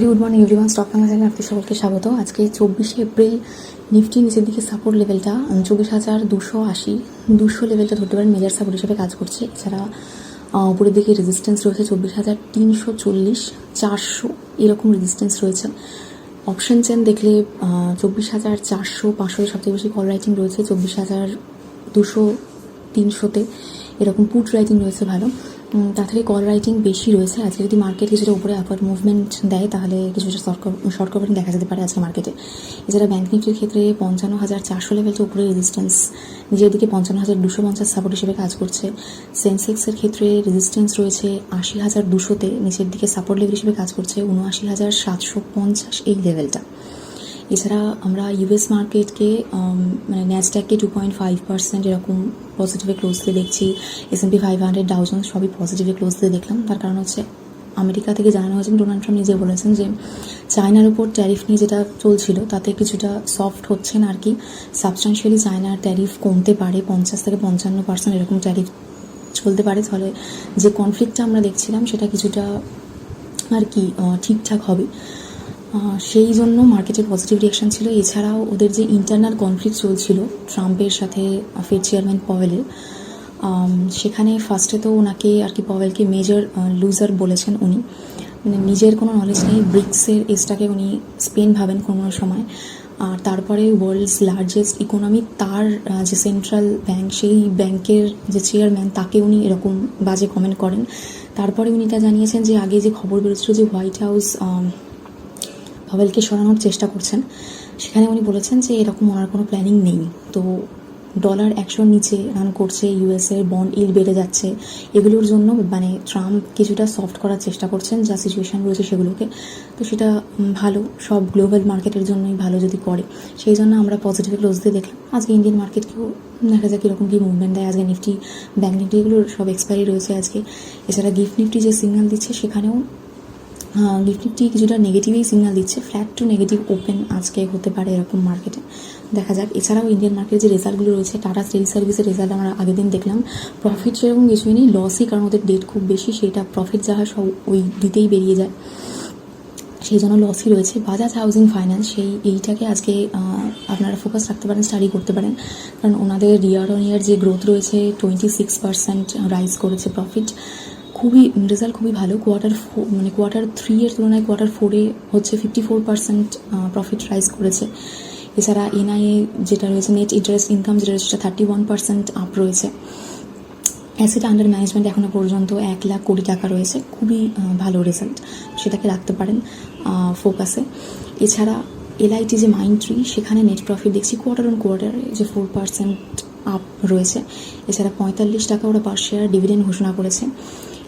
Very good morning everyone. Stock Bangla চ্যানেলে আপনাদের সকলকে স্বাগত। আজকে 24শে এপ্রিল নিফটি নিচের দিকে সাপোর্ট লেভেলটা 24,280 200 লেভেলটা ধরতে পারেন মেজার সাপোর্ট হিসেবে কাজ করছে। এছাড়া উপরের দিকে রেজিস্ট্যান্স রয়েছে 24,340 400 এরকম রেজিস্ট্যান্স রয়েছে। অপশন চেন দেখলে 24,400 500 সবথেকে বেশি কল রাইটিং রয়েছে, 24,200 300-তে এরকম পুট রাইটিং রয়েছে ভালো। তার থেকে কল রাইটিং বেশি রয়েছে। আজকে যদি মার্কেট কিছুটা উপরে আপওয়ার্ড মুভমেন্ট দেয় তাহলে কিছুটা শর্ট কভারিং দেখা যেতে পারে আজকে মার্কেটে। এছাড়া ব্যাঙ্ক নিফটির ক্ষেত্রে 55,400 লেভেলটা উপরে রেজিস্ট্যান্স, নিজের দিকে 55,250 সাপোর্ট হিসেবে কাজ করছে। সেন্সেক্সের ক্ষেত্রে রেজিস্ট্যান্স রয়েছে 80,200-তে, নিচের দিকে সাপোর্ট লেভেল হিসেবে কাজ করছে 79,750 এই লেভেলটা। এছাড়া আমরা ইউএস মার্কেটকে মানে ন্যাসড্যাককে 2.5% এরকম পজিটিভে ক্লোজ দিয়ে দেখছি। S&P 500 ডাউ জোন্স সবই পজিটিভে ক্লোজ দিয়ে দেখলাম। তার কারণ হচ্ছে আমেরিকা থেকে জানানো হয়েছে, ডোনাল্ড ট্রাম্প নিজে বলেছেন যে চায়নার উপর ট্যারিফ নিয়ে যেটা চলছিল তাতে কিছুটা সফট হচ্ছে না আর কি। সাবস্টান্সিয়ালি চায়নার ট্যারিফ কমতে পারে, 50 থেকে 55% এরকম ট্যারিফ চলতে পারে। ফলে যে কনফ্লিক্টটা আমরা দেখছিলাম সেটা কিছুটা আর কি ঠিকঠাক হবে, সেই জন্য মার্কেটের পজিটিভ রিয়াকশান ছিল। এছাড়াও ওদের যে ইন্টারনাল কনফ্লিক্ট চলছিল ট্রাম্পের সাথে ফেড চেয়ারম্যান পওয়েলের, সেখানে ফার্স্টে তো ওনাকে আর কি পওয়েলকে মেজর লুজার বলেছেন উনি, মানে নিজের কোনো নলেজ নেই। ব্রিক্সের এসটাকে উনি স্পেন ভাবেন কোনো সময়। আর তারপরে ওয়ার্ল্ডস লার্জেস্ট ইকোনমি, তার যে সেন্ট্রাল ব্যাংক সেই ব্যাংকের যে চেয়ারম্যান তাকে উনি এরকম বাজে কমেন্ট করেন। তারপরে উনি এটা জানিয়েছেন যে আগে যে খবর বেরোচ্ছিল যে হোয়াইট হাউস পওয়েলকে সরানোর চেষ্টা করছেন, সেখানে উনি বলেছেন যে এরকম ওনার কোনো প্ল্যানিং নেই। তো ডলার 100 নিচে রান করছে, ইউএসের বন্ড ইল্ড বেড়ে যাচ্ছে, এগুলোর জন্য মানে ট্রাম্প কিছুটা সফট করার চেষ্টা করছেন যা সিচুয়েশান রয়েছে সেগুলোকে। তো সেটা ভালো, সব গ্লোবাল মার্কেটের জন্যই ভালো যদি করে, সেই জন্য আমরা পজিটিভ ক্লোজ দিয়ে দেখলাম। আজকে ইন্ডিয়ান মার্কেটকেও দেখা যাক কীরকম কী মুভমেন্ট দেয়। আজকে নিফটি, ব্যাঙ্ক নিফটি এগুলোর সব এক্সপায়ারি রয়েছে আজকে। এছাড়া গিফট নিফটি যে সিগন্যাল দিচ্ছে সেখানেও গিফট নিফটি কিছুটা নেগেটিভই সিগন্যাল দিচ্ছে, ফ্ল্যাট টু নেগেটিভ ওপেন আজকে হতে পারে এরকম মার্কেটে, দেখা যাক। এছাড়াও ইন্ডিয়ান মার্কেটে যে রেজাল্টগুলো রয়েছে, টাটা স্টিল সার্ভিসের রেজাল্ট আমরা আগের দিন দেখলাম। প্রফিট সেরকম কিছুই নেই, লসই, কারণ ওদের ডেট খুব বেশি, সেটা প্রফিট যাহা সব ওই দিতেই বেরিয়ে যায়, সেই জন্য লসই রয়েছে। বাজাজ হাউজিং ফাইন্যান্স এইটাকে আজকে আপনারা ফোকাস রাখতে পারেন, স্টাডি করতে পারেন, কারণ ওনাদের ইয়ার অন ইয়ার যে গ্রোথ রয়েছে 26% রাইজ করেছে প্রফিট, খুবই রেজাল্ট খুবই ভালো। কোয়ার্টার 3 এর তুলনায় কোয়ার্টার 4-এ হচ্ছে 54% প্রফিট রাইজ করেছে। এছাড়া এনআইএ যেটা রয়েছে, নেট ইন্টারেস্ট ইনকাম যেটা রয়েছে, 31% আপ রয়েছে। অ্যাসেট আন্ডার ম্যানেজমেন্ট এখনও পর্যন্ত 1 লাখ কোটি টাকা রয়েছে, খুবই ভালো রেজাল্ট, সেটাকে রাখতে পারেন ফোকাসে। এছাড়া এলআইটি যে মাইন্ড ট্রি, সেখানে নেট প্রফিট দেখছি কোয়ার্টার অন কোয়ার্টারে যে 4% আপ রয়েছে। এছাড়া 45 টাকা ওরা পার শেয়ার ডিভিডেন্ড ঘোষণা করেছে।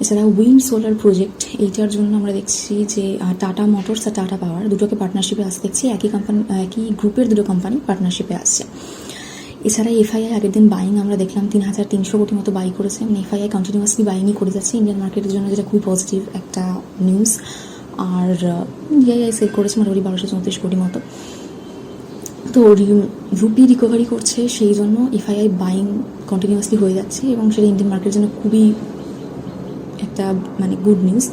এছাড়া উইন্ড সোলার প্রজেক্ট, এইটার জন্য আমরা দেখছি যে টাটা মোটরস আর টাটা পাওয়ার দুটোকে পার্টনারশিপে আসতে দেখছি, একই গ্রুপের দুটো কোম্পানি পার্টনারশিপে আসছে। এছাড়া এফআইআই আগের দিন বাইং আমরা দেখলাম 3,300 কোটি মতো বাই করেছে, মানে এফআইআই কন্টিনিউয়াসলি বাইংই করে যাচ্ছে ইন্ডিয়ান মার্কেটের জন্য, যেটা খুবই পজিটিভ একটা নিউজ। আর ডিআইআই সেল করেছে মোটামুটি 1234 কোটি মতো। তো রুপি রিকভারি করছে, সেই জন্য এফআইআই বাইং কন্টিনিউয়াসলি হয়ে যাচ্ছে এবং সেটা ইন্ডিয়ান মার্কেটের জন্য খুবই একটা মানে গুড নিউজ।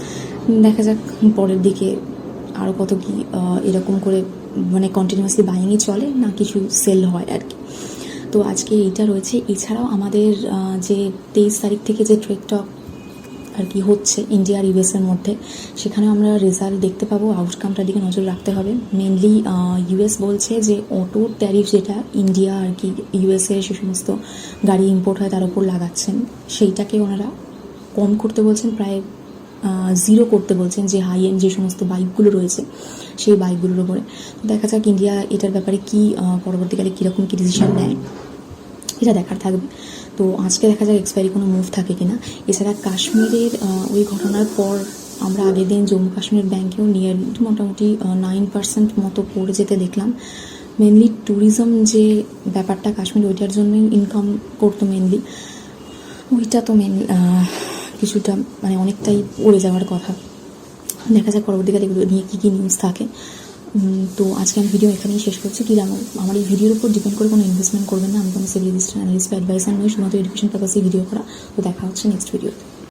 দেখা যাক পরের দিকে আরও কত কি এরকম করে মানে কন্টিনিউয়াসলি বাইংই চলে না কিছু সেল হয় আর কি। তো আজকে এইটা রয়েছে। এছাড়াও আমাদের যে 23 তারিখ থেকে যে ট্রেড টক আর কি হচ্ছে ইন্ডিয়া আর ইউএসের মধ্যে, সেখানেও আমরা রেজাল্ট দেখতে পাবো, আউটকামটার দিকে নজর রাখতে হবে। মেনলি ইউএস বলছে যে অটো ট্যারিফ যেটা ইন্ডিয়া আর কি ইউএসএ সে সমস্ত গাড়ি ইম্পোর্ট হয় তার উপর লাগাচ্ছেন, সেইটাকে ওনারা কম করতে বলছেন, প্রায় 0 করতে বলছেন, যে হাই এন্ড যে সমস্ত বাইকগুলো রয়েছে সেই বাইকগুলোর উপরে। দেখা যাক ইন্ডিয়া এটার ব্যাপারে কি পরবর্তীকালে কীরকম কী ডিসিশন নেয়, এটা দেখার থাকবে। তো আজকে দেখা যাক এক্সপায়ারি কোনো মুভ থাকে কিনা। এছাড়া কাশ্মীরের ওই ঘটনার পর আমরা আগের দিন জম্মু কাশ্মীর ব্যাংকেও নিয়ে মোটামুটি 9% মতো পড়ে যেতে দেখলাম। মেনলি ট্যুরিজম যে ব্যাপারটা কাশ্মীর, ওইটার জন্যই ইনকাম করতো মেনলি, ওইটা তো কিছুটা মানে অনেকটাই পড়ে যাওয়ার কথা। দেখা যাক পরবর্তীকালে এগুলো নিয়ে কী কী নিউজ থাকে। তো আজকে আমি ভিডিও এখানেই শেষ করছি। কি জানো, আমার এই ভিডিওর উপর ডিপেন্ড করে কোনো ইনভেস্টমেন্ট করবেন না, আমি কোনো সেবি রেজিস্টার্ড অ্যানালিস্ট বা অ্যাডভাইসার নই, শুধুমাত্র এডুকেশন পারপাসে ভিডিও করা। তো দেখা হচ্ছে নেক্সট ভিডিওতে।